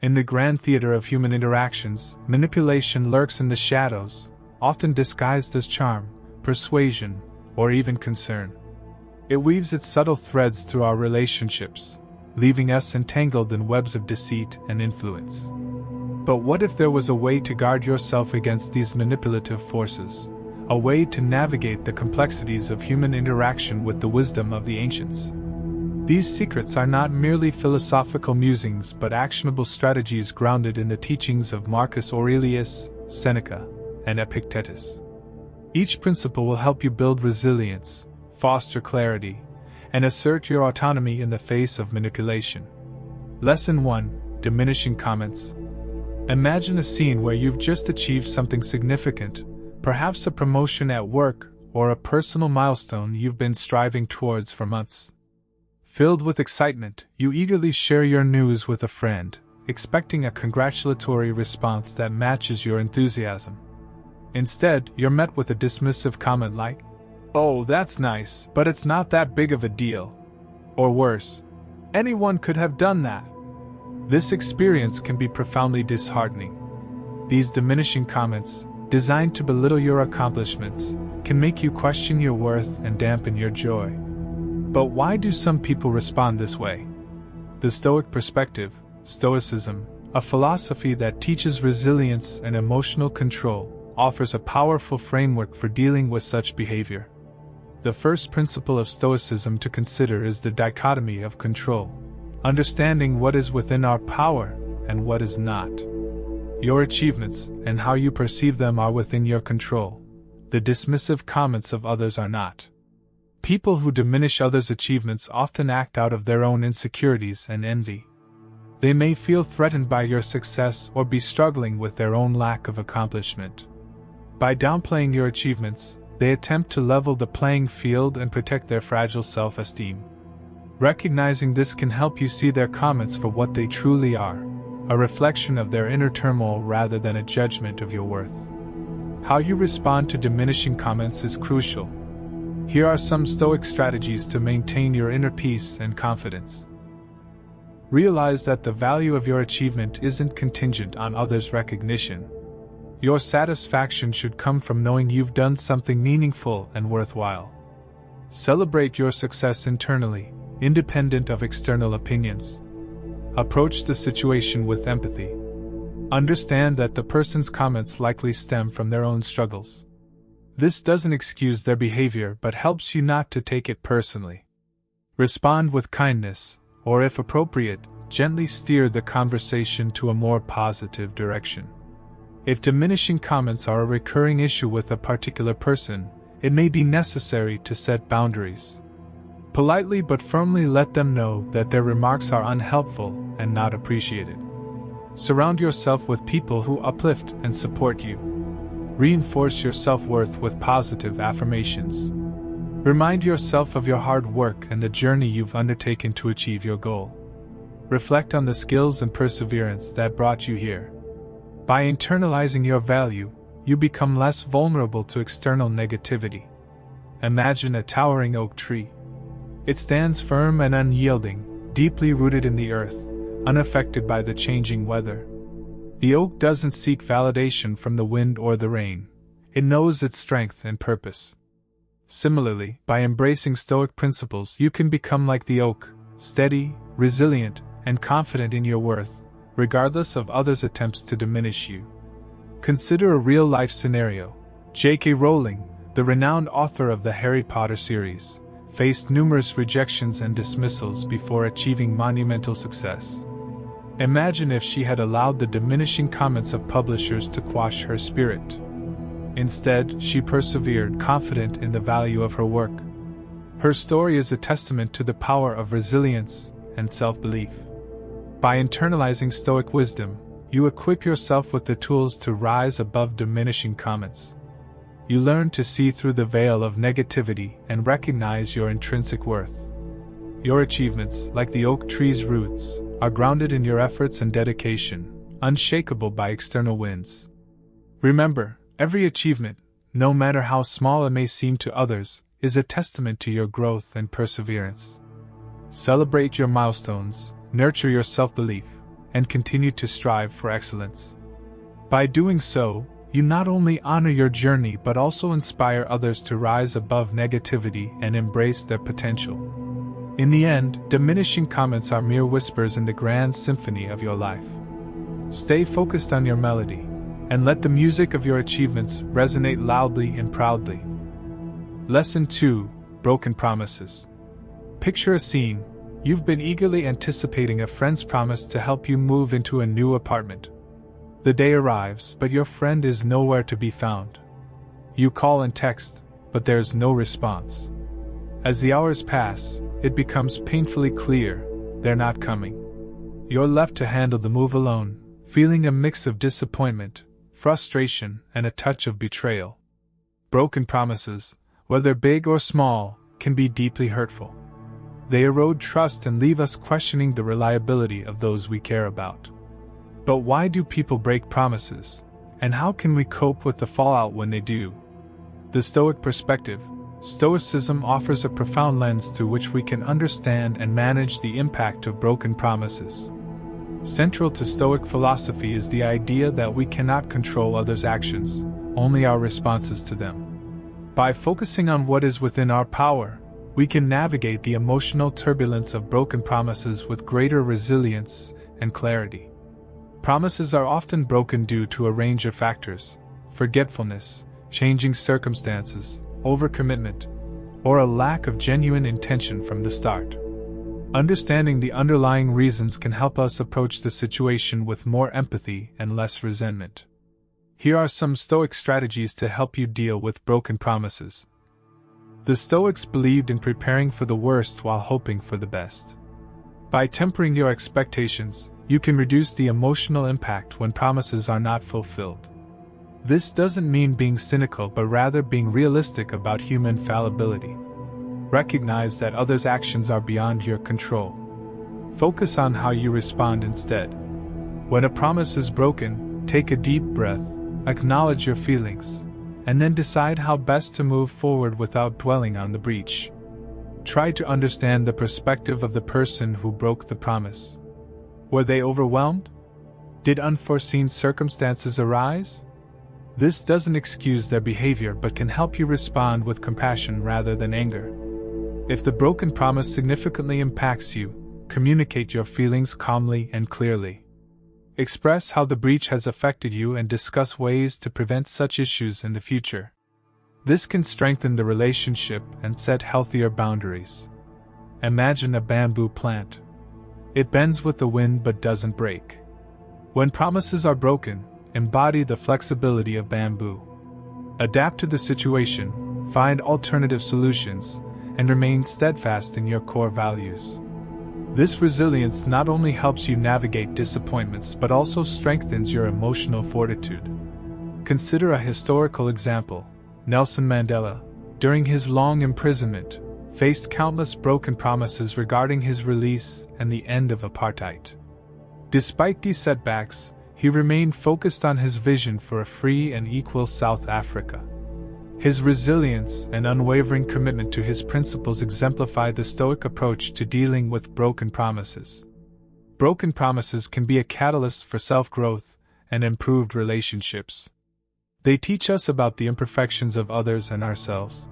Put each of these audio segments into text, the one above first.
In the grand theater of human interactions, manipulation lurks in the shadows, often disguised as charm, persuasion, or even concern. It weaves its subtle threads through our relationships, leaving us entangled in webs of deceit and influence. But what if there was a way to guard yourself against these manipulative forces? A way to navigate the complexities of human interaction with the wisdom of the ancients? These secrets are not merely philosophical musings but actionable strategies grounded in the teachings of Marcus Aurelius, Seneca, and Epictetus. Each principle will help you build resilience, foster clarity, and assert your autonomy in the face of manipulation. Lesson 1: Diminishing comments. Imagine a scene where you've just achieved something significant, perhaps a promotion at work or a personal milestone you've been striving towards for months. Filled with excitement, you eagerly share your news with a friend, expecting a congratulatory response that matches your enthusiasm. Instead, you're met with a dismissive comment like, "Oh, that's nice, but it's not that big of a deal." Or worse, "Anyone could have done that." This experience can be profoundly disheartening. These diminishing comments, designed to belittle your accomplishments, can make you question your worth and dampen your joy. But why do some people respond this way? The Stoic perspective, Stoicism, a philosophy that teaches resilience and emotional control, offers a powerful framework for dealing with such behavior. The first principle of Stoicism to consider is the dichotomy of control, understanding what is within our power and what is not. Your achievements and how you perceive them are within your control. The dismissive comments of others are not. People who diminish others' achievements often act out of their own insecurities and envy. They may feel threatened by your success or be struggling with their own lack of accomplishment. By downplaying your achievements, they attempt to level the playing field and protect their fragile self-esteem. Recognizing this can help you see their comments for what they truly are, a reflection of their inner turmoil rather than a judgment of your worth. How you respond to diminishing comments is crucial. Here are some Stoic strategies to maintain your inner peace and confidence. Realize that the value of your achievement isn't contingent on others' recognition. Your satisfaction should come from knowing you've done something meaningful and worthwhile. Celebrate your success internally, independent of external opinions. Approach the situation with empathy. Understand that the person's comments likely stem from their own struggles. This doesn't excuse their behavior but helps you not to take it personally. Respond with kindness, or if appropriate, gently steer the conversation to a more positive direction. If diminishing comments are a recurring issue with a particular person, it may be necessary to set boundaries. Politely but firmly let them know that their remarks are unhelpful and not appreciated. Surround yourself with people who uplift and support you. Reinforce your self-worth with positive affirmations. Remind yourself of your hard work and the journey you've undertaken to achieve your goal. Reflect on the skills and perseverance that brought you here. By internalizing your value, you become less vulnerable to external negativity. Imagine a towering oak tree. It stands firm and unyielding, deeply rooted in the earth, unaffected by the changing weather. The oak doesn't seek validation from the wind or the rain. It knows its strength and purpose. Similarly, by embracing Stoic principles, you can become like the oak, steady, resilient, and confident in your worth, regardless of others' attempts to diminish you. Consider a real-life scenario. J.K. Rowling, the renowned author of the Harry Potter series, faced numerous rejections and dismissals before achieving monumental success. Imagine if she had allowed the diminishing comments of publishers to quash her spirit. Instead, she persevered, confident in the value of her work. Her story is a testament to the power of resilience and self-belief. By internalizing Stoic wisdom, you equip yourself with the tools to rise above diminishing comments. You learn to see through the veil of negativity and recognize your intrinsic worth. Your achievements, like the oak tree's roots, are grounded in your efforts and dedication, unshakable by external winds. Remember, every achievement, no matter how small it may seem to others, is a testament to your growth and perseverance. Celebrate your milestones, nurture your self-belief, and continue to strive for excellence. By doing so, you not only honor your journey but also inspire others to rise above negativity and embrace their potential. In the end, diminishing comments are mere whispers in the grand symphony of your life. Stay focused on your melody, and let the music of your achievements resonate loudly and proudly. Lesson 2: Broken Promises. Picture a scene. You've been eagerly anticipating a friend's promise to help you move into a new apartment. The day arrives, but your friend is nowhere to be found. You call and text, but there's no response. As the hours pass, it becomes painfully clear they're not coming. You're left to handle the move alone, feeling a mix of disappointment, frustration, and a touch of betrayal. Broken promises, whether big or small, can be deeply hurtful. They erode trust and leave us questioning the reliability of those we care about. But why do people break promises, and how can we cope with the fallout when they do? The Stoic perspective, Stoicism, offers a profound lens through which we can understand and manage the impact of broken promises. Central to Stoic philosophy is the idea that we cannot control others' actions, only our responses to them. By focusing on what is within our power, we can navigate the emotional turbulence of broken promises with greater resilience and clarity. Promises are often broken due to a range of factors: forgetfulness, changing circumstances, overcommitment, or a lack of genuine intention from the start. Understanding the underlying reasons can help us approach the situation with more empathy and less resentment. Here are some Stoic strategies to help you deal with broken promises. The Stoics believed in preparing for the worst while hoping for the best. By tempering your expectations, you can reduce the emotional impact when promises are not fulfilled. This doesn't mean being cynical, but rather being realistic about human fallibility. Recognize that others' actions are beyond your control. Focus on how you respond instead. When a promise is broken, take a deep breath, acknowledge your feelings, and then decide how best to move forward without dwelling on the breach. Try to understand the perspective of the person who broke the promise. Were they overwhelmed? Did unforeseen circumstances arise? This doesn't excuse their behavior but can help you respond with compassion rather than anger. If the broken promise significantly impacts you, communicate your feelings calmly and clearly. Express how the breach has affected you and discuss ways to prevent such issues in the future. This can strengthen the relationship and set healthier boundaries. Imagine a bamboo plant. It bends with the wind but doesn't break. When promises are broken, embody the flexibility of bamboo. Adapt to the situation, find alternative solutions, and remain steadfast in your core values. This resilience not only helps you navigate disappointments but also strengthens your emotional fortitude. Consider a historical example. Nelson Mandela, during his long imprisonment, faced countless broken promises regarding his release and the end of apartheid. Despite these setbacks, he remained focused on his vision for a free and equal South Africa. His resilience and unwavering commitment to his principles exemplify the Stoic approach to dealing with broken promises. Broken promises can be a catalyst for self-growth and improved relationships. They teach us about the imperfections of others and ourselves.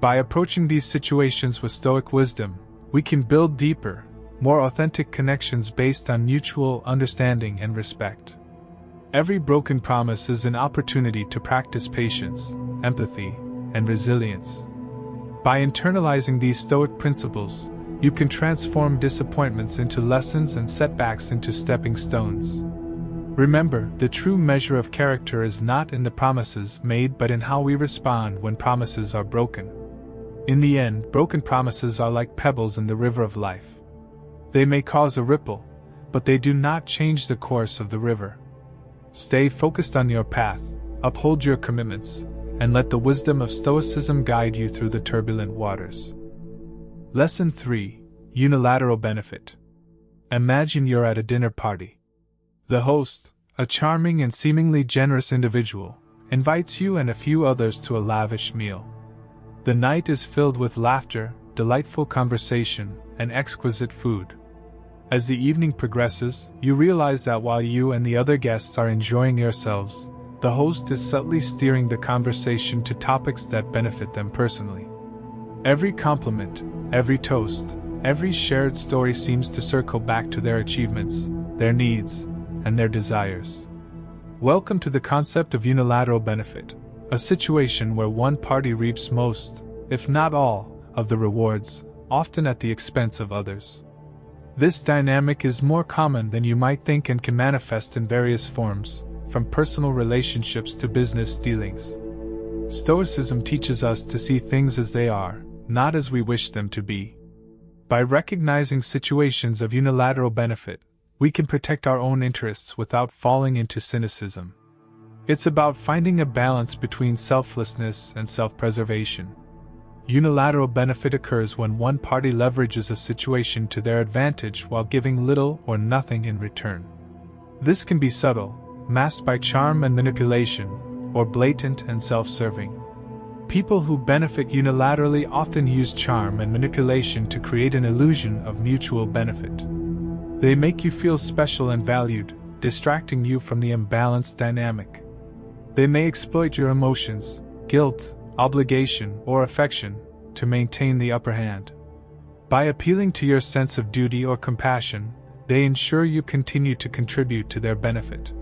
By approaching these situations with Stoic wisdom, we can build deeper, more authentic connections based on mutual understanding and respect. Every broken promise is an opportunity to practice patience, empathy, and resilience. By internalizing these Stoic principles, you can transform disappointments into lessons and setbacks into stepping stones. Remember, the true measure of character is not in the promises made but in how we respond when promises are broken. In the end, broken promises are like pebbles in the river of life. They may cause a ripple, but they do not change the course of the river. Stay focused on your path, uphold your commitments, and let the wisdom of Stoicism guide you through the turbulent waters. Lesson 3: Unilateral Benefit. Imagine you're at a dinner party. The host, a charming and seemingly generous individual, invites you and a few others to a lavish meal. The night is filled with laughter, delightful conversation, and exquisite food. As the evening progresses, you realize that while you and the other guests are enjoying yourselves, the host is subtly steering the conversation to topics that benefit them personally. Every compliment, every toast, every shared story seems to circle back to their achievements, their needs, and their desires. Welcome to the concept of unilateral benefit, a situation where one party reaps most, if not all, of the rewards, often at the expense of others. This dynamic is more common than you might think and can manifest in various forms, from personal relationships to business dealings. Stoicism teaches us to see things as they are, not as we wish them to be. By recognizing situations of unilateral benefit, we can protect our own interests without falling into cynicism. It's about finding a balance between selflessness and self-preservation. Unilateral benefit occurs when one party leverages a situation to their advantage while giving little or nothing in return. This can be subtle, masked by charm and manipulation, or blatant and self-serving. People who benefit unilaterally often use charm and manipulation to create an illusion of mutual benefit. They make you feel special and valued, distracting you from the imbalanced dynamic. They may exploit your emotions, guilt, obligation, or affection to maintain the upper hand. By appealing to your sense of duty or compassion, they ensure you continue to contribute to their benefit.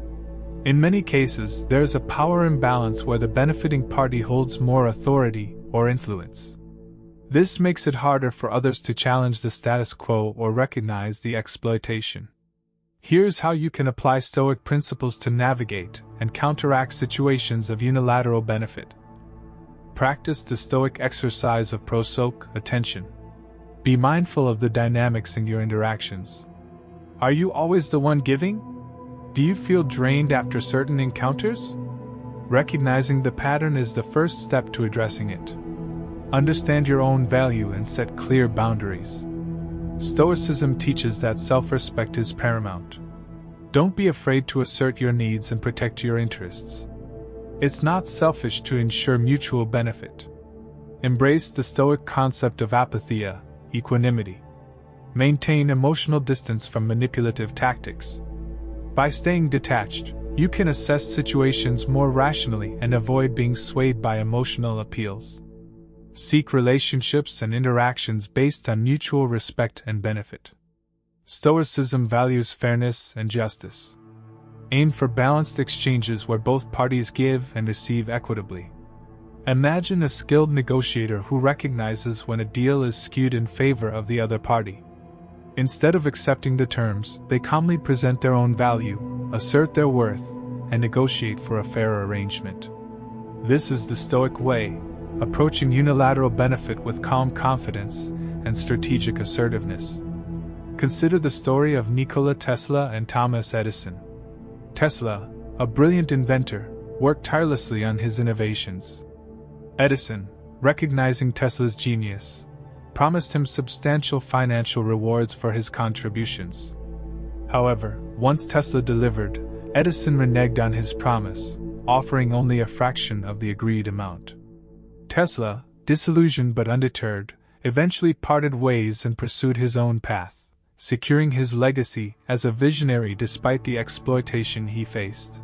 In many cases, there is a power imbalance where the benefiting party holds more authority or influence. This makes it harder for others to challenge the status quo or recognize the exploitation. Here's how you can apply Stoic principles to navigate and counteract situations of unilateral benefit. Practice the Stoic exercise of prosoke, attention. Be mindful of the dynamics in your interactions. Are you always the one giving? Do you feel drained after certain encounters? Recognizing the pattern is the first step to addressing it. Understand your own value and set clear boundaries. Stoicism teaches that self-respect is paramount. Don't be afraid to assert your needs and protect your interests. It's not selfish to ensure mutual benefit. Embrace the Stoic concept of apatheia, equanimity. Maintain emotional distance from manipulative tactics. By staying detached, you can assess situations more rationally and avoid being swayed by emotional appeals. Seek relationships and interactions based on mutual respect and benefit. Stoicism values fairness and justice. Aim for balanced exchanges where both parties give and receive equitably. Imagine a skilled negotiator who recognizes when a deal is skewed in favor of the other party. Instead of accepting the terms, they calmly present their own value, assert their worth, and negotiate for a fair arrangement. This is the Stoic way, approaching unilateral benefit with calm confidence and strategic assertiveness. Consider the story of Nikola Tesla and Thomas Edison. Tesla, a brilliant inventor, worked tirelessly on his innovations. Edison, recognizing Tesla's genius, promised him substantial financial rewards for his contributions. However, once Tesla delivered, Edison reneged on his promise, offering only a fraction of the agreed amount. Tesla, disillusioned but undeterred, eventually parted ways and pursued his own path, securing his legacy as a visionary despite the exploitation he faced.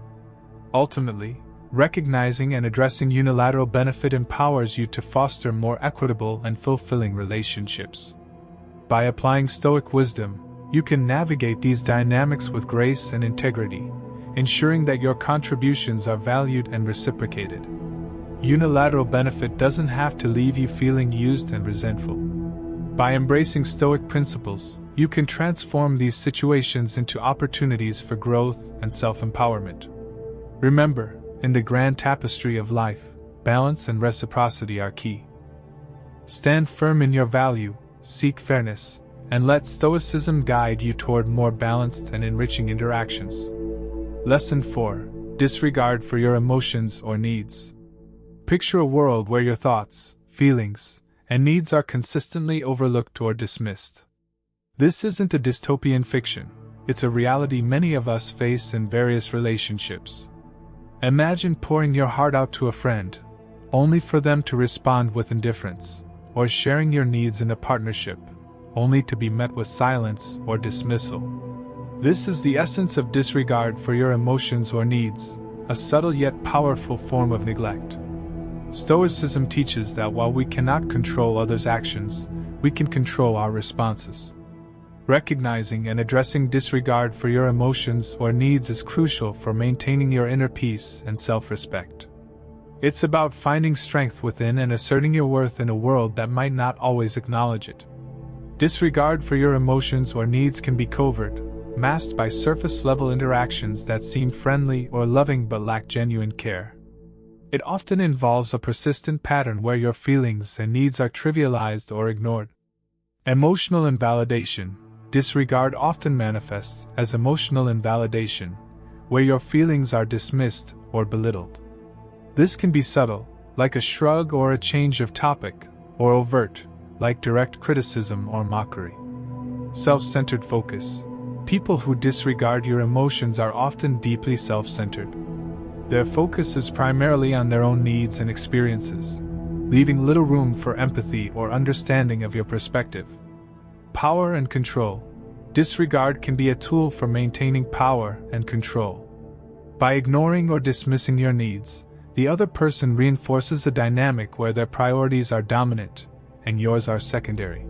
Ultimately, recognizing and addressing unilateral benefit empowers you to foster more equitable and fulfilling relationships. By applying Stoic wisdom, you can navigate these dynamics with grace and integrity, ensuring that your contributions are valued and reciprocated. Unilateral benefit doesn't have to leave you feeling used and resentful. By embracing Stoic principles, you can transform these situations into opportunities for growth and self-empowerment. Remember, in the grand tapestry of life, balance and reciprocity are key. Stand firm in your value, seek fairness, and let Stoicism guide you toward more balanced and enriching interactions. Lesson 4. Disregard for your emotions or needs. Picture a world where your thoughts, feelings, and needs are consistently overlooked or dismissed. This isn't a dystopian fiction, it's a reality many of us face in various relationships. Imagine pouring your heart out to a friend, only for them to respond with indifference, or sharing your needs in a partnership, only to be met with silence or dismissal. This is the essence of disregard for your emotions or needs, a subtle yet powerful form of neglect. Stoicism teaches that while we cannot control others' actions, we can control our responses. Recognizing and addressing disregard for your emotions or needs is crucial for maintaining your inner peace and self-respect. It's about finding strength within and asserting your worth in a world that might not always acknowledge it. Disregard for your emotions or needs can be covert, masked by surface-level interactions that seem friendly or loving but lack genuine care. It often involves a persistent pattern where your feelings and needs are trivialized or ignored. Emotional invalidation. Disregard often manifests as emotional invalidation, where your feelings are dismissed or belittled. This can be subtle, like a shrug or a change of topic, or overt, like direct criticism or mockery. Self-centered focus. People who disregard your emotions are often deeply self-centered. Their focus is primarily on their own needs and experiences, leaving little room for empathy or understanding of your perspective. Power and control. Disregard can be a tool for maintaining power and control. By ignoring or dismissing your needs, the other person reinforces a dynamic where their priorities are dominant and yours are secondary.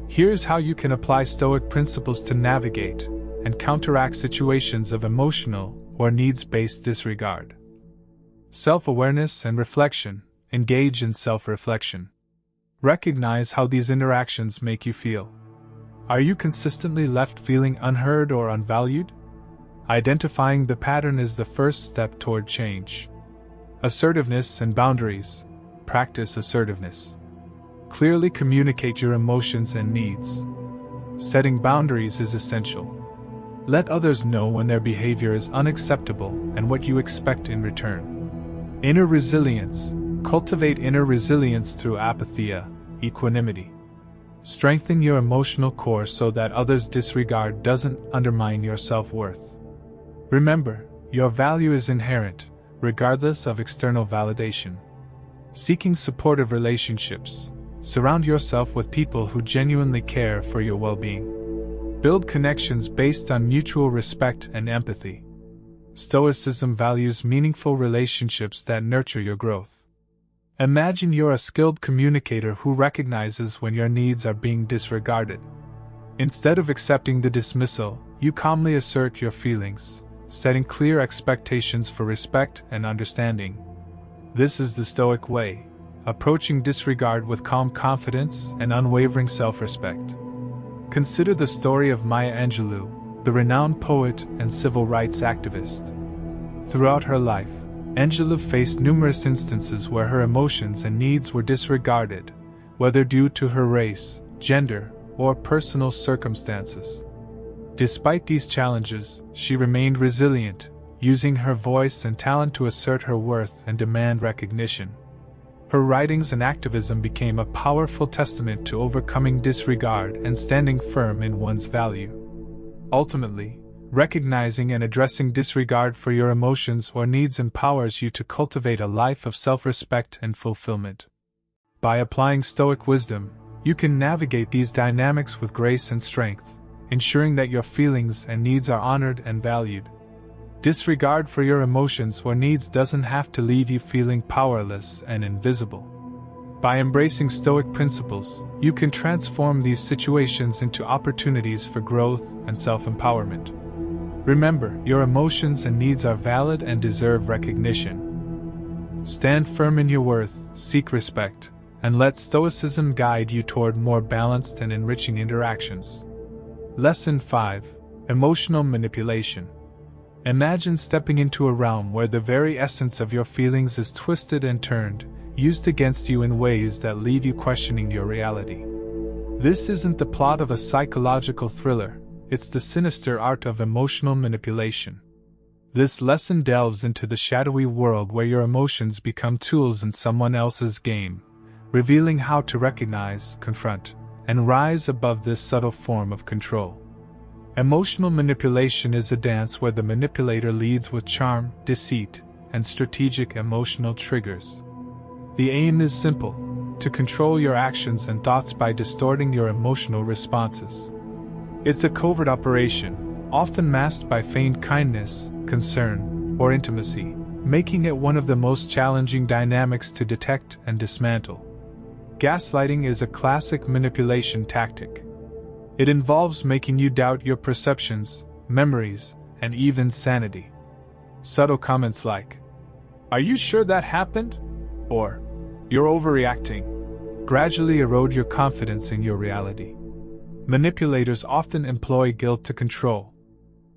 Here's how you can apply Stoic principles to navigate and counteract situations of emotional or needs-based disregard. Self-awareness and reflection. Engage in self-reflection. Recognize how these interactions make you feel. Are you consistently left feeling unheard or unvalued? Identifying the pattern is the first step toward change. Assertiveness and boundaries. Practice assertiveness. Clearly communicate your emotions and needs. Setting boundaries is essential. Let others know when their behavior is unacceptable and what you expect in return. Inner resilience. Cultivate inner resilience through apatheia, equanimity. Strengthen your emotional core so that others' disregard doesn't undermine your self-worth. Remember, your value is inherent, regardless of external validation. Seeking supportive relationships. Surround yourself with people who genuinely care for your well-being. Build connections based on mutual respect and empathy. Stoicism values meaningful relationships that nurture your growth. Imagine you're a skilled communicator who recognizes when your needs are being disregarded. Instead of accepting the dismissal, you calmly assert your feelings, setting clear expectations for respect and understanding. This is the Stoic way, approaching disregard with calm confidence and unwavering self-respect. Consider the story of Maya Angelou, the renowned poet and civil rights activist. Throughout her life, Angelou faced numerous instances where her emotions and needs were disregarded, whether due to her race, gender, or personal circumstances. Despite these challenges, she remained resilient, using her voice and talent to assert her worth and demand recognition. Her writings and activism became a powerful testament to overcoming disregard and standing firm in one's value. Ultimately, recognizing and addressing disregard for your emotions or needs empowers you to cultivate a life of self-respect and fulfillment. By applying Stoic wisdom, you can navigate these dynamics with grace and strength, ensuring that your feelings and needs are honored and valued. Disregard for your emotions or needs doesn't have to leave you feeling powerless and invisible. By embracing Stoic principles, you can transform these situations into opportunities for growth and self-empowerment. Remember, your emotions and needs are valid and deserve recognition. Stand firm in your worth, seek respect, and let Stoicism guide you toward more balanced and enriching interactions. Lesson 5. Emotional Manipulation. Imagine stepping into a realm where the very essence of your feelings is twisted and turned, used against you in ways that leave you questioning your reality. This isn't the plot of a psychological thriller. It's the sinister art of emotional manipulation. This lesson delves into the shadowy world where your emotions become tools in someone else's game, revealing how to recognize, confront, and rise above this subtle form of control. Emotional manipulation is a dance where the manipulator leads with charm, deceit, and strategic emotional triggers. The aim is simple: to control your actions and thoughts by distorting your emotional responses. It's a covert operation, often masked by feigned kindness, concern, or intimacy, making it one of the most challenging dynamics to detect and dismantle. Gaslighting is a classic manipulation tactic. It involves making you doubt your perceptions, memories, and even sanity. Subtle comments like, "Are you sure that happened?" or "You're overreacting," gradually erode your confidence in your reality. Manipulators often employ guilt to control.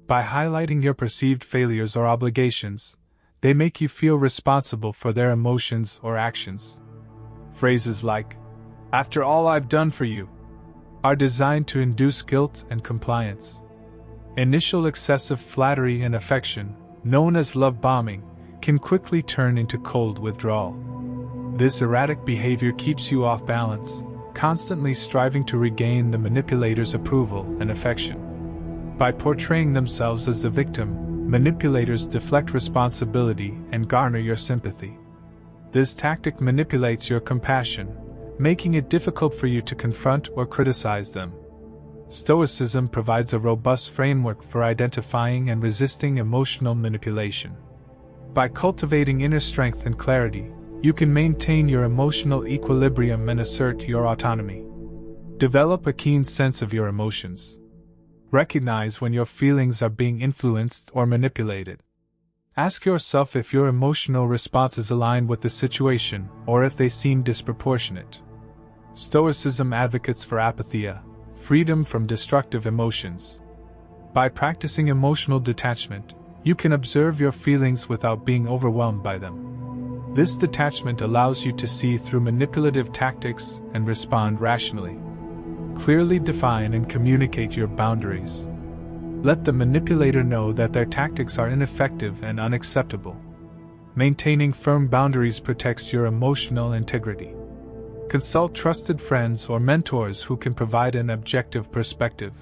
By highlighting your perceived failures or obligations, they make you feel responsible for their emotions or actions. Phrases like, "After all I've done for you," are designed to induce guilt and compliance. Initial excessive flattery and affection, known as love bombing, can quickly turn into cold withdrawal. This erratic behavior keeps you off balance, constantly striving to regain the manipulator's approval and affection. By portraying themselves as the victim, manipulators deflect responsibility and garner your sympathy. This tactic manipulates your compassion, making it difficult for you to confront or criticize them. Stoicism provides a robust framework for identifying and resisting emotional manipulation. By cultivating inner strength and clarity, you can maintain your emotional equilibrium and assert your autonomy. Develop a keen sense of your emotions. Recognize when your feelings are being influenced or manipulated. Ask yourself if your emotional responses align with the situation or if they seem disproportionate. Stoicism advocates for apatheia, freedom from destructive emotions. By practicing emotional detachment, you can observe your feelings without being overwhelmed by them. This detachment allows you to see through manipulative tactics and respond rationally. Clearly define and communicate your boundaries. Let the manipulator know that their tactics are ineffective and unacceptable. Maintaining firm boundaries protects your emotional integrity. Consult trusted friends or mentors who can provide an objective perspective.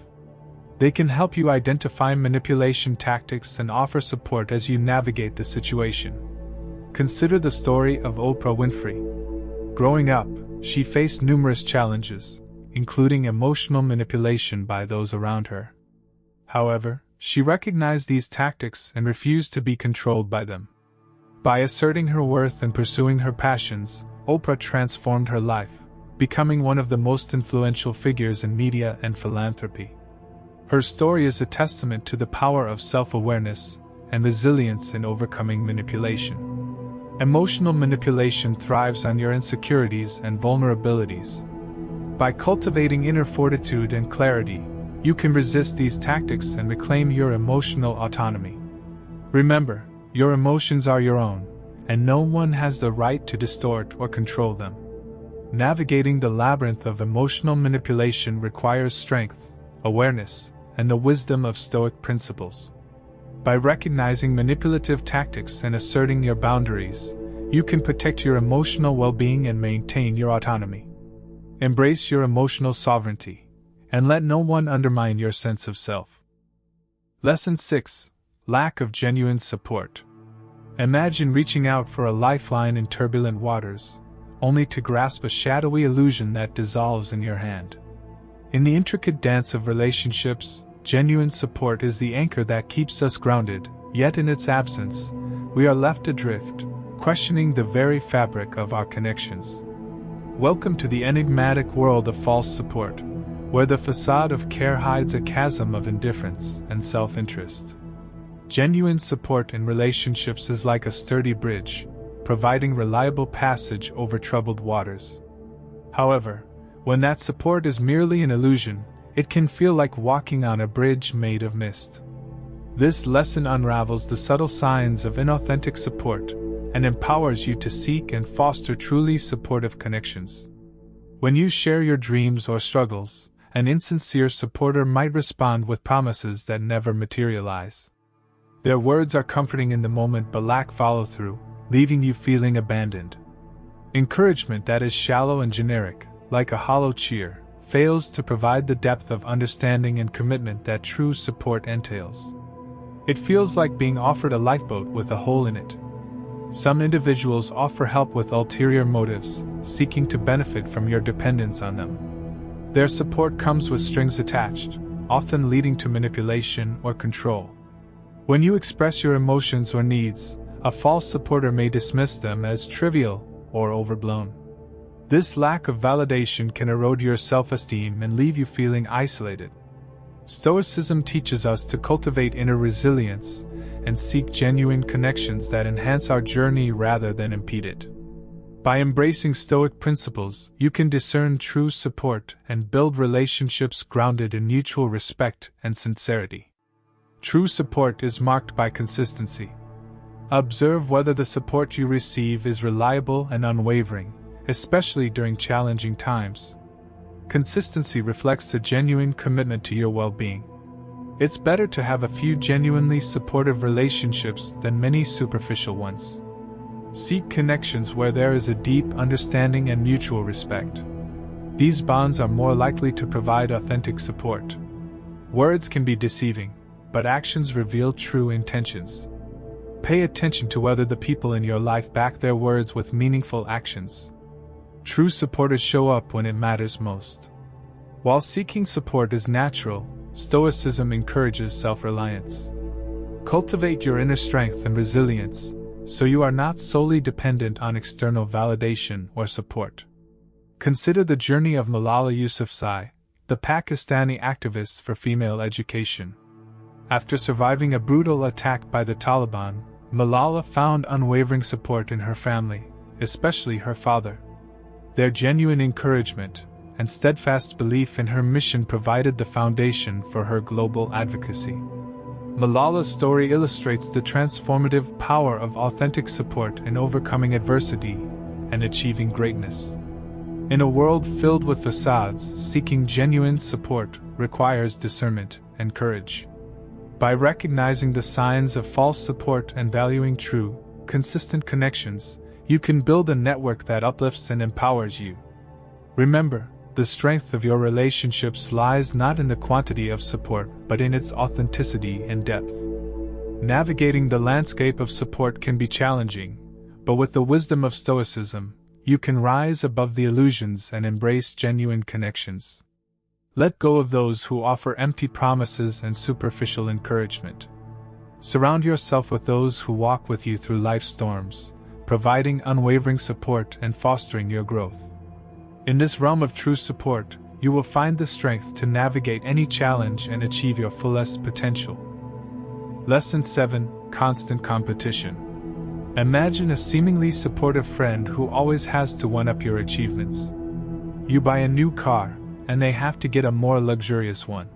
They can help you identify manipulation tactics and offer support as you navigate the situation. Consider the story of Oprah Winfrey. Growing up, she faced numerous challenges, including emotional manipulation by those around her. However, she recognized these tactics and refused to be controlled by them. By asserting her worth and pursuing her passions, Oprah transformed her life, becoming one of the most influential figures in media and philanthropy. Her story is a testament to the power of self-awareness and resilience in overcoming manipulation. Emotional manipulation thrives on your insecurities and vulnerabilities. By cultivating inner fortitude and clarity, you can resist these tactics and reclaim your emotional autonomy. Remember, your emotions are your own, and no one has the right to distort or control them. Navigating the labyrinth of emotional manipulation requires strength, awareness, and the wisdom of Stoic principles. By recognizing manipulative tactics and asserting your boundaries, you can protect your emotional well-being and maintain your autonomy. Embrace your emotional sovereignty, and let no one undermine your sense of self. Lesson 6. Lack of genuine support. Imagine reaching out for a lifeline in turbulent waters, only to grasp a shadowy illusion that dissolves in your hand. In the intricate dance of relationships, genuine support is the anchor that keeps us grounded, yet in its absence, we are left adrift, questioning the very fabric of our connections. Welcome to the enigmatic world of false support, where the facade of care hides a chasm of indifference and self-interest. Genuine support in relationships is like a sturdy bridge, providing reliable passage over troubled waters. However, when that support is merely an illusion, it can feel like walking on a bridge made of mist. This lesson unravels the subtle signs of inauthentic support and empowers you to seek and foster truly supportive connections. When you share your dreams or struggles, an insincere supporter might respond with promises that never materialize. Their words are comforting in the moment but lack follow-through, leaving you feeling abandoned. Encouragement that is shallow and generic, like a hollow cheer, fails to provide the depth of understanding and commitment that true support entails. It feels like being offered a lifeboat with a hole in it. Some individuals offer help with ulterior motives, seeking to benefit from your dependence on them. Their support comes with strings attached, often leading to manipulation or control. When you express your emotions or needs, a false supporter may dismiss them as trivial or overblown. This lack of validation can erode your self-esteem and leave you feeling isolated. Stoicism teaches us to cultivate inner resilience and seek genuine connections that enhance our journey rather than impede it. By embracing Stoic principles, you can discern true support and build relationships grounded in mutual respect and sincerity. True support is marked by consistency. Observe whether the support you receive is reliable and unwavering, especially during challenging times. Consistency reflects a genuine commitment to your well-being. It's better to have a few genuinely supportive relationships than many superficial ones. Seek connections where there is a deep understanding and mutual respect. These bonds are more likely to provide authentic support. Words can be deceiving, but actions reveal true intentions. Pay attention to whether the people in your life back their words with meaningful actions. True supporters show up when it matters most. While seeking support is natural, Stoicism encourages self-reliance. Cultivate your inner strength and resilience, so you are not solely dependent on external validation or support. Consider the journey of Malala Yousafzai, the Pakistani activist for female education. After surviving a brutal attack by the Taliban, Malala found unwavering support in her family, especially her father. Their genuine encouragement and steadfast belief in her mission provided the foundation for her global advocacy. Malala's story illustrates the transformative power of authentic support in overcoming adversity and achieving greatness. In a world filled with facades, seeking genuine support requires discernment and courage. By recognizing the signs of false support and valuing true, consistent connections, you can build a network that uplifts and empowers you. Remember, the strength of your relationships lies not in the quantity of support, but in its authenticity and depth. Navigating the landscape of support can be challenging, but with the wisdom of Stoicism, you can rise above the illusions and embrace genuine connections. Let go of those who offer empty promises and superficial encouragement. Surround yourself with those who walk with you through life's storms, providing unwavering support and fostering your growth. In this realm of true support, you will find the strength to navigate any challenge and achieve your fullest potential. Lesson 7: Constant competition. Imagine a seemingly supportive friend who always has to one-up your achievements. You buy a new car, and they have to get a more luxurious one.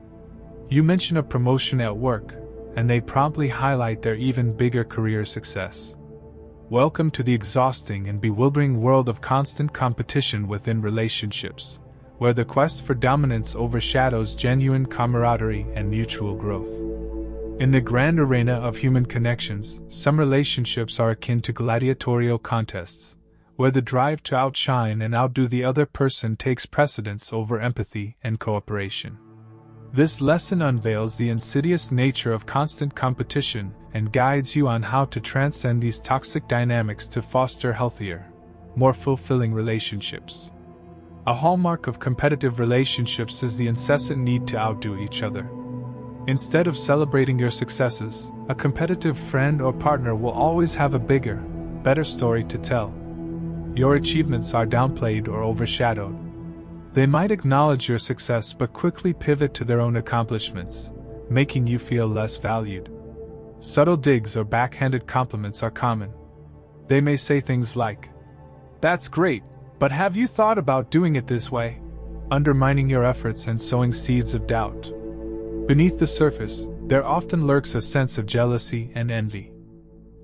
You mention a promotion at work, and they promptly highlight their even bigger career success. Welcome to the exhausting and bewildering world of constant competition within relationships, where the quest for dominance overshadows genuine camaraderie and mutual growth. In the grand arena of human connections, some relationships are akin to gladiatorial contests, where the drive to outshine and outdo the other person takes precedence over empathy and cooperation. This lesson unveils the insidious nature of constant competition and guides you on how to transcend these toxic dynamics to foster healthier, more fulfilling relationships. A hallmark of competitive relationships is the incessant need to outdo each other. Instead of celebrating your successes, a competitive friend or partner will always have a bigger, better story to tell. Your achievements are downplayed or overshadowed. They might acknowledge your success but quickly pivot to their own accomplishments, making you feel less valued. Subtle digs or backhanded compliments are common. They may say things like, "That's great, but have you thought about doing it this way?" undermining your efforts and sowing seeds of doubt. Beneath the surface, there often lurks a sense of jealousy and envy.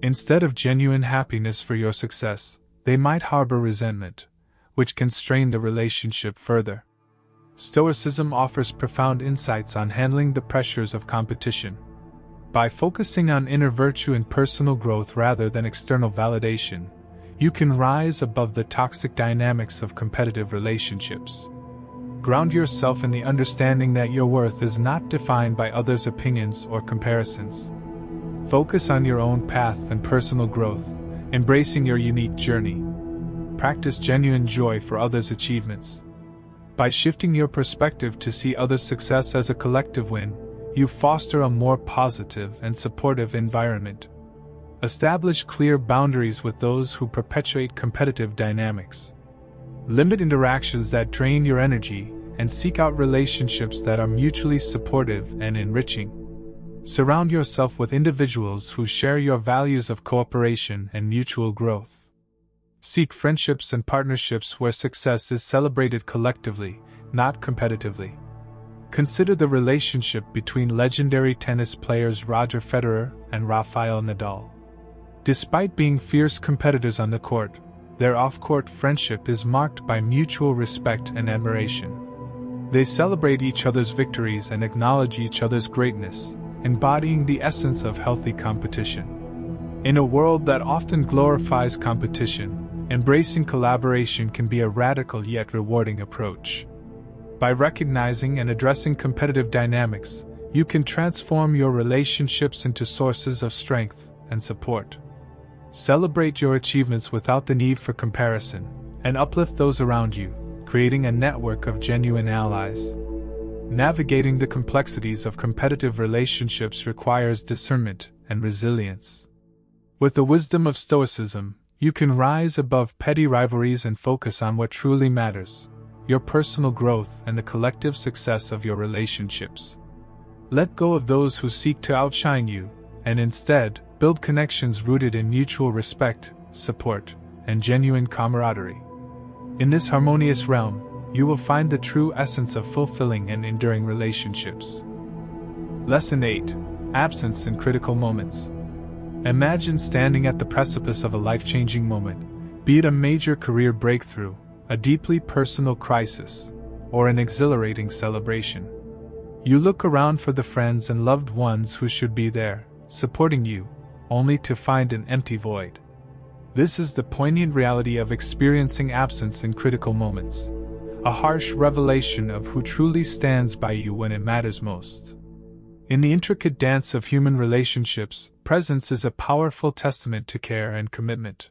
Instead of genuine happiness for your success, they might harbor resentment, which can strain the relationship further. Stoicism offers profound insights on handling the pressures of competition. By focusing on inner virtue and personal growth rather than external validation, you can rise above the toxic dynamics of competitive relationships. Ground yourself in the understanding that your worth is not defined by others' opinions or comparisons. Focus on your own path and personal growth, Embracing your unique journey. Practice genuine joy for others' achievements. By shifting your perspective to see others' success as a collective win, you foster a more positive and supportive environment. Establish clear boundaries with those who perpetuate competitive dynamics. Limit interactions that drain your energy and seek out relationships that are mutually supportive and enriching. Surround yourself with individuals who share your values of cooperation and mutual growth. Seek friendships and partnerships where success is celebrated collectively, not competitively. Consider the relationship between legendary tennis players Roger Federer and Rafael Nadal. Despite being fierce competitors on the court, their off-court friendship is marked by mutual respect and admiration. They celebrate each other's victories and acknowledge each other's greatness, embodying the essence of healthy competition. In a world that often glorifies competition, embracing collaboration can be a radical yet rewarding approach. By recognizing and addressing competitive dynamics, you can transform your relationships into sources of strength and support. Celebrate your achievements without the need for comparison, and uplift those around you, creating a network of genuine allies. Navigating the complexities of competitive relationships requires discernment and resilience. With the wisdom of Stoicism, you can rise above petty rivalries and focus on what truly matters: your personal growth and the collective success of your relationships. Let go of those who seek to outshine you, and instead, build connections rooted in mutual respect, support, and genuine camaraderie. In this harmonious realm, you will find the true essence of fulfilling and enduring relationships. Lesson 8. Absence in critical moments. Imagine standing at the precipice of a life-changing moment, be it a major career breakthrough, a deeply personal crisis, or an exhilarating celebration. You look around for the friends and loved ones who should be there, supporting you, only to find an empty void. This is the poignant reality of experiencing absence in critical moments, a harsh revelation of who truly stands by you when it matters most. In the intricate dance of human relationships, presence is a powerful testament to care and commitment.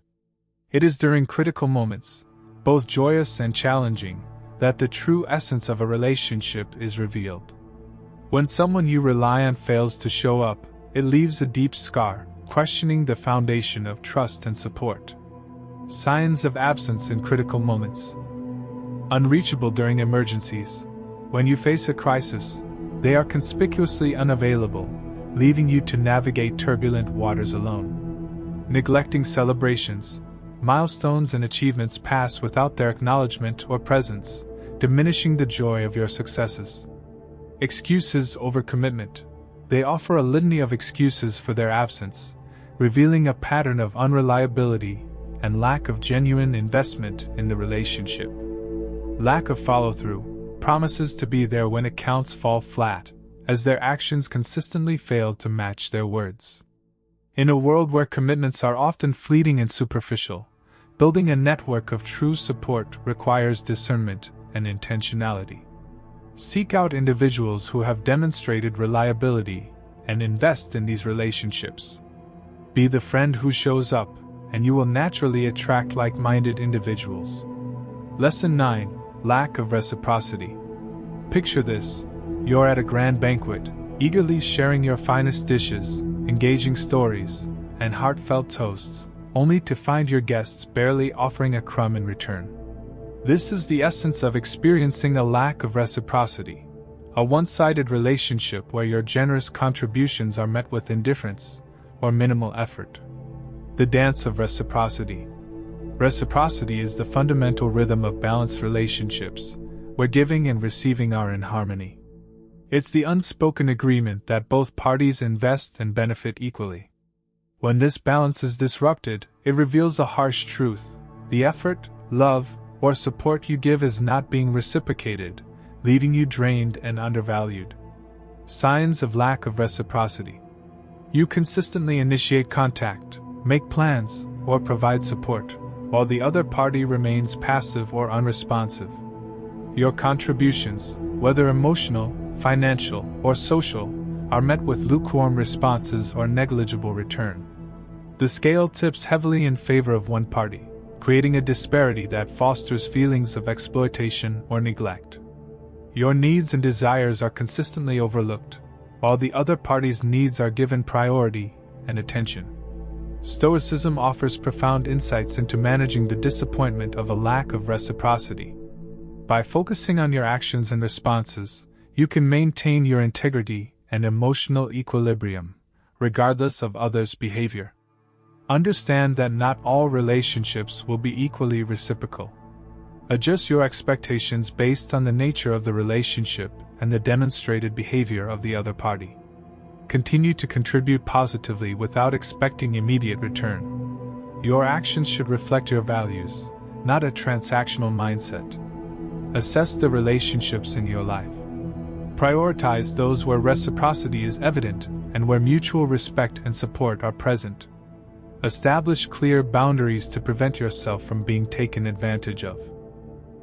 It is during critical moments, both joyous and challenging, that the true essence of a relationship is revealed. When someone you rely on fails to show up, it leaves a deep scar, questioning the foundation of trust and support. Signs of absence in critical moments. Unreachable during emergencies. When you face a crisis, they are conspicuously unavailable, leaving you to navigate turbulent waters alone. Neglecting celebrations. Milestones and achievements pass without their acknowledgement or presence, diminishing the joy of your successes. Excuses over commitment. They offer a litany of excuses for their absence, revealing a pattern of unreliability and lack of genuine investment in the relationship. Lack of follow-through. Promises to be there when accounts fall flat, as their actions consistently fail to match their words. In a world where commitments are often fleeting and superficial, building a network of true support requires discernment and intentionality. Seek out individuals who have demonstrated reliability and invest in these relationships. Be the friend who shows up, and you will naturally attract like-minded individuals. Lesson 9. Lack of reciprocity. Picture this: you're at a grand banquet, eagerly sharing your finest dishes, engaging stories, and heartfelt toasts, only to find your guests barely offering a crumb in return. This is the essence of experiencing a lack of reciprocity, a one-sided relationship where your generous contributions are met with indifference or minimal effort. The dance of reciprocity. Reciprocity is the fundamental rhythm of balanced relationships, where giving and receiving are in harmony. It's the unspoken agreement that both parties invest and benefit equally. When this balance is disrupted, it reveals a harsh truth: the effort, love, or support you give is not being reciprocated, leaving you drained and undervalued. Signs of lack of reciprocity. You consistently initiate contact, make plans, or provide support, while the other party remains passive or unresponsive. Your contributions, whether emotional, financial, or social, are met with lukewarm responses or negligible return. The scale tips heavily in favor of one party, creating a disparity that fosters feelings of exploitation or neglect. Your needs and desires are consistently overlooked, while the other party's needs are given priority and attention. Stoicism offers profound insights into managing the disappointment of a lack of reciprocity. By focusing on your actions and responses, you can maintain your integrity and emotional equilibrium, regardless of others' behavior. Understand that not all relationships will be equally reciprocal. Adjust your expectations based on the nature of the relationship and the demonstrated behavior of the other party. Continue to contribute positively without expecting immediate return. Your actions should reflect your values, not a transactional mindset. Assess the relationships in your life. Prioritize those where reciprocity is evident and where mutual respect and support are present. Establish clear boundaries to prevent yourself from being taken advantage of.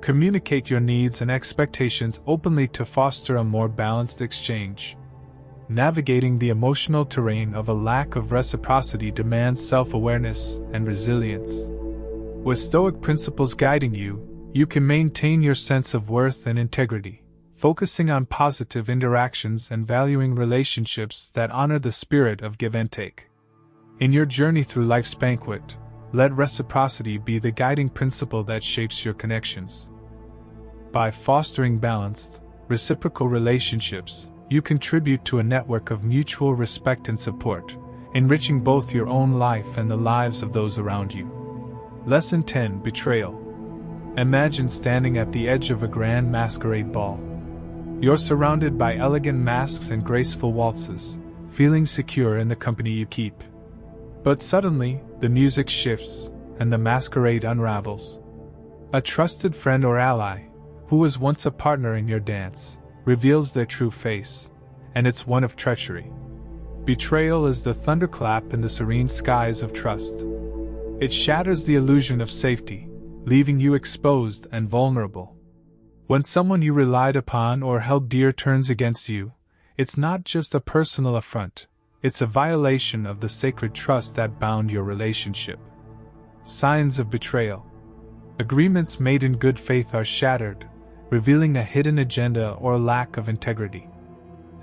Communicate your needs and expectations openly to foster a more balanced exchange. Navigating the emotional terrain of a lack of reciprocity demands self-awareness and resilience. With Stoic principles guiding you, you can maintain your sense of worth and integrity, focusing on positive interactions and valuing relationships that honor the spirit of give and take. In your journey through life's banquet, let reciprocity be the guiding principle that shapes your connections. By fostering balanced, reciprocal relationships, you contribute to a network of mutual respect and support, enriching both your own life and the lives of those around you. Lesson 10: Betrayal. Imagine standing at the edge of a grand masquerade ball. You're surrounded by elegant masks and graceful waltzes, feeling secure in the company you keep. But suddenly, the music shifts, and the masquerade unravels. A trusted friend or ally, who was once a partner in your dance, reveals their true face, and it's one of treachery. Betrayal is the thunderclap in the serene skies of trust. It shatters the illusion of safety, leaving you exposed and vulnerable. When someone you relied upon or held dear turns against you, it's not just a personal affront. It's a violation of the sacred trust that bound your relationship. Signs of betrayal. Agreements made in good faith are shattered, revealing a hidden agenda or lack of integrity.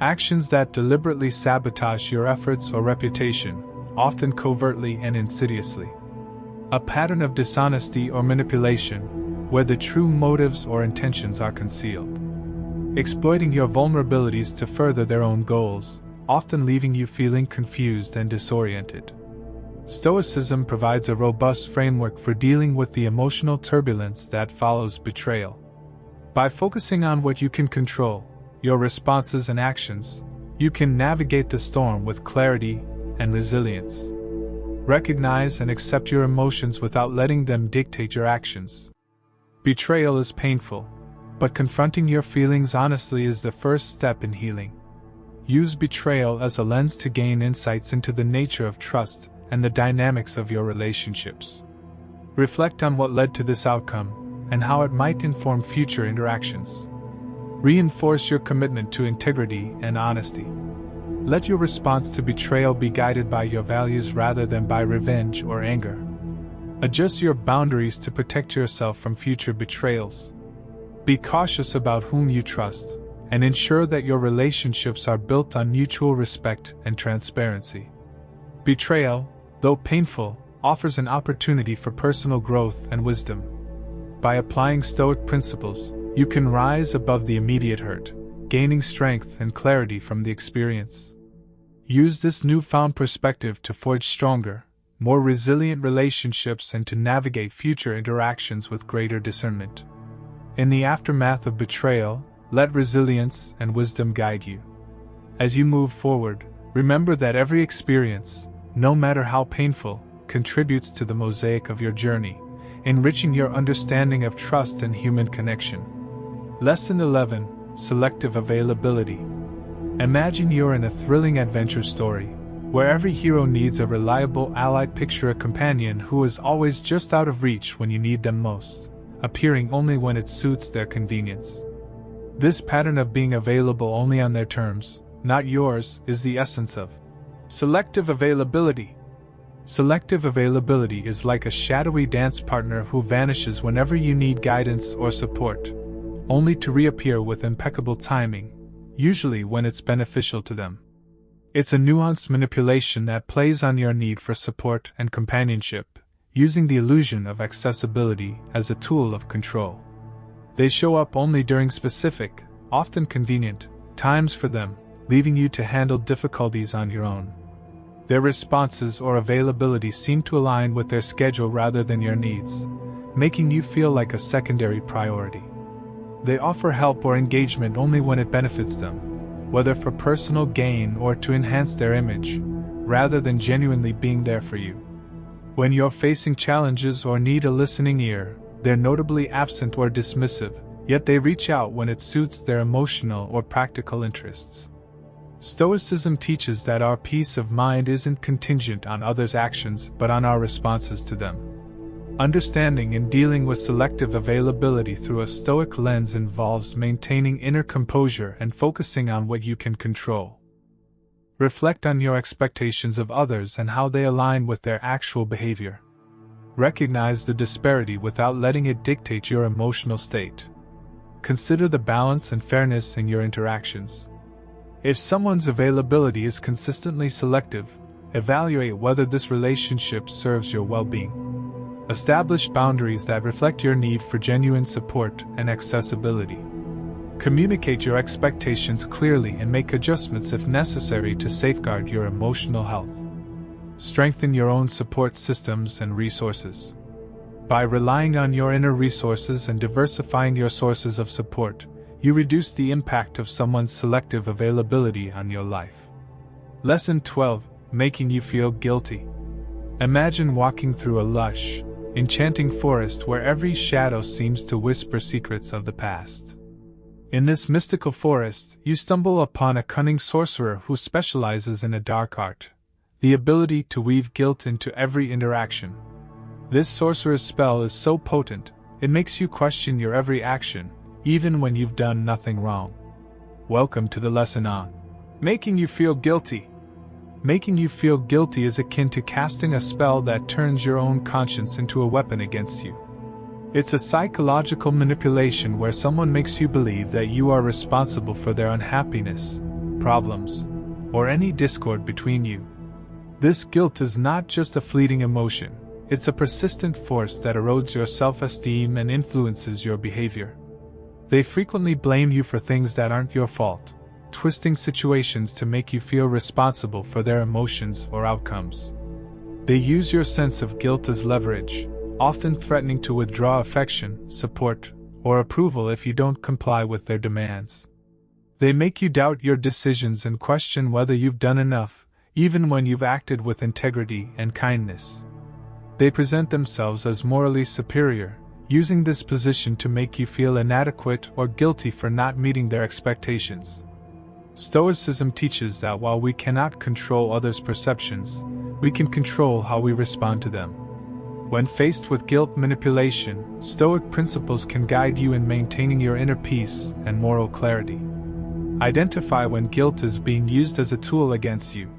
Actions that deliberately sabotage your efforts or reputation, often covertly and insidiously. A pattern of dishonesty or manipulation, where the true motives or intentions are concealed. Exploiting your vulnerabilities to further their own goals, often leaving you feeling confused and disoriented. Stoicism provides a robust framework for dealing with the emotional turbulence that follows betrayal. By focusing on what you can control, your responses and actions, you can navigate the storm with clarity and resilience. Recognize and accept your emotions without letting them dictate your actions. Betrayal is painful, but confronting your feelings honestly is the first step in healing. Use betrayal as a lens to gain insights into the nature of trust and the dynamics of your relationships. Reflect on what led to this outcome and how it might inform future interactions. Reinforce your commitment to integrity and honesty. Let your response to betrayal be guided by your values rather than by revenge or anger. Adjust your boundaries to protect yourself from future betrayals. Be cautious about whom you trust, and ensure that your relationships are built on mutual respect and transparency. Betrayal, though painful, offers an opportunity for personal growth and wisdom. By applying Stoic principles, you can rise above the immediate hurt, gaining strength and clarity from the experience. Use this newfound perspective to forge stronger, more resilient relationships and to navigate future interactions with greater discernment. In the aftermath of betrayal, let resilience and wisdom guide you. As you move forward, remember that every experience, no matter how painful, contributes to the mosaic of your journey, enriching your understanding of trust and human connection. Lesson 11: Selective Availability. Imagine you're in a thrilling adventure story, where every hero needs a reliable ally. Picture a companion who is always just out of reach when you need them most, appearing only when it suits their convenience. This pattern of being available only on their terms, not yours, is the essence of selective availability. Selective availability is like a shadowy dance partner who vanishes whenever you need guidance or support, only to reappear with impeccable timing, usually when it's beneficial to them. It's a nuanced manipulation that plays on your need for support and companionship, using the illusion of accessibility as a tool of control. They show up only during specific, often convenient, times for them, leaving you to handle difficulties on your own. Their responses or availability seem to align with their schedule rather than your needs, making you feel like a secondary priority. They offer help or engagement only when it benefits them, whether for personal gain or to enhance their image, rather than genuinely being there for you. When you're facing challenges or need a listening ear, they're notably absent or dismissive, yet they reach out when it suits their emotional or practical interests. Stoicism teaches that our peace of mind isn't contingent on others' actions but on our responses to them. Understanding and dealing with selective availability through a Stoic lens involves maintaining inner composure and focusing on what you can control. Reflect on your expectations of others and how they align with their actual behavior. Recognize the disparity without letting it dictate your emotional state. Consider the balance and fairness in your interactions. If someone's availability is consistently selective, evaluate whether this relationship serves your well-being. Establish boundaries that reflect your need for genuine support and accessibility. Communicate your expectations clearly and make adjustments if necessary to safeguard your emotional health. Strengthen your own support systems and resources. By relying on your inner resources and diversifying your sources of support, you reduce the impact of someone's selective availability on your life. Lesson 12: Making you feel guilty. Imagine walking through a lush, enchanting forest where every shadow seems to whisper secrets of the past. In this mystical forest, you stumble upon a cunning sorcerer who specializes in a dark art, the ability to weave guilt into every interaction. This sorcerer's spell is so potent, it makes you question your every action, even when you've done nothing wrong. Welcome to the lesson on making you feel guilty. Making you feel guilty is akin to casting a spell that turns your own conscience into a weapon against you. It's a psychological manipulation where someone makes you believe that you are responsible for their unhappiness, problems, or any discord between you. This guilt is not just a fleeting emotion, it's a persistent force that erodes your self-esteem and influences your behavior. They frequently blame you for things that aren't your fault, twisting situations to make you feel responsible for their emotions or outcomes. They use your sense of guilt as leverage, often threatening to withdraw affection, support, or approval if you don't comply with their demands. They make you doubt your decisions and question whether you've done enough, even when you've acted with integrity and kindness. They present themselves as morally superior, using this position to make you feel inadequate or guilty for not meeting their expectations. Stoicism teaches that while we cannot control others' perceptions, we can control how we respond to them. When faced with guilt manipulation, Stoic principles can guide you in maintaining your inner peace and moral clarity. Identify when guilt is being used as a tool against you.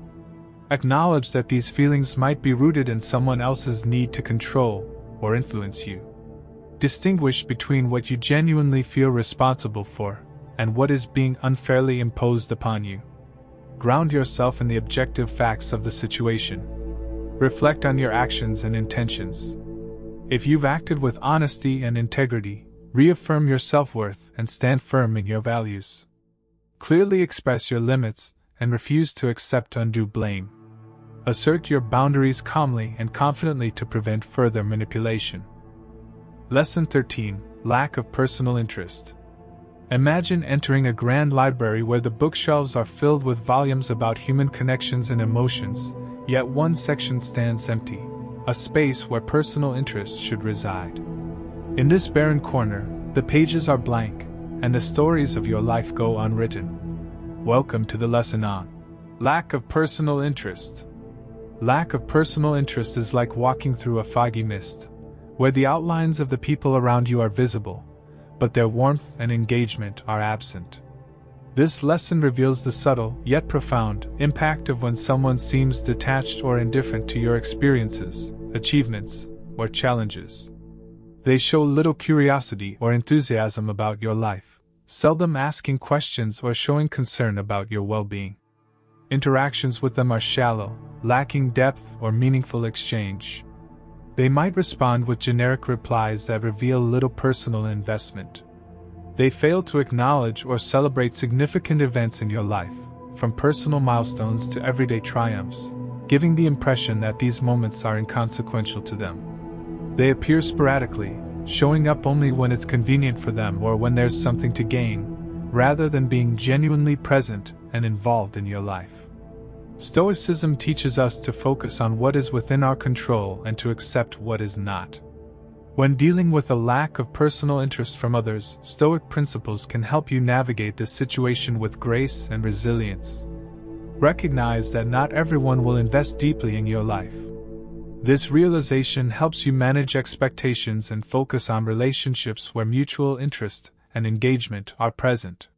Acknowledge that these feelings might be rooted in someone else's need to control or influence you. Distinguish between what you genuinely feel responsible for and what is being unfairly imposed upon you. Ground yourself in the objective facts of the situation. Reflect on your actions and intentions. If you've acted with honesty and integrity, reaffirm your self-worth and stand firm in your values. Clearly express your limits and refuse to accept undue blame. Assert your boundaries calmly and confidently to prevent further manipulation. Lesson 13: Lack of personal interest. Imagine entering a grand library where the bookshelves are filled with volumes about human connections and emotions, yet one section stands empty, a space where personal interest should reside. In this barren corner, the pages are blank, and the stories of your life go unwritten. Welcome to the lesson on lack of personal interest. Lack of personal interest is like walking through a foggy mist, where the outlines of the people around you are visible, but their warmth and engagement are absent. This lesson reveals the subtle, yet profound, impact of when someone seems detached or indifferent to your experiences, achievements, or challenges. They show little curiosity or enthusiasm about your life, seldom asking questions or showing concern about your well-being. Interactions with them are shallow, lacking depth or meaningful exchange. They might respond with generic replies that reveal little personal investment. They fail to acknowledge or celebrate significant events in your life, from personal milestones to everyday triumphs, giving the impression that these moments are inconsequential to them. They appear sporadically, showing up only when it's convenient for them or when there's something to gain, rather than being genuinely present and involved in your life. Stoicism teaches us to focus on what is within our control and to accept what is not. When dealing with a lack of personal interest from others, Stoic principles can help you navigate this situation with grace and resilience. Recognize that not everyone will invest deeply in your life. This realization helps you manage expectations and focus on relationships where mutual interest and engagement are present.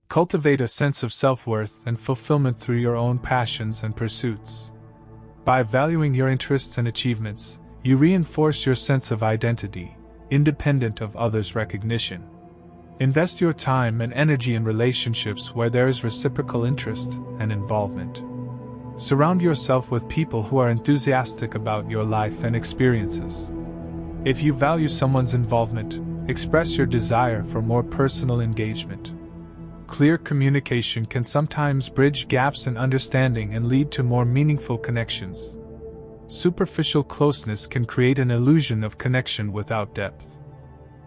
Cultivate a sense of self-worth and fulfillment through your own passions and pursuits. By valuing your interests and achievements, you reinforce your sense of identity, independent of others' recognition. Invest your time and energy in relationships where there is reciprocal interest and involvement. Surround yourself with people who are enthusiastic about your life and experiences. If you value someone's involvement, express your desire for more personal engagement. Clear communication can sometimes bridge gaps in understanding and lead to more meaningful connections. Superficial closeness can create an illusion of connection without depth.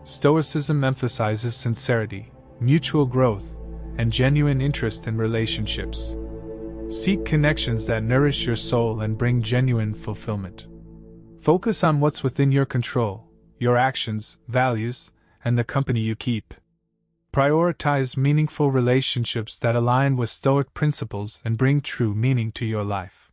Stoicism emphasizes sincerity, mutual growth, and genuine interest in relationships. Seek connections that nourish your soul and bring genuine fulfillment. Focus on what's within your control, your actions, values, and the company you keep. Prioritize meaningful relationships that align with Stoic principles and bring true meaning to your life.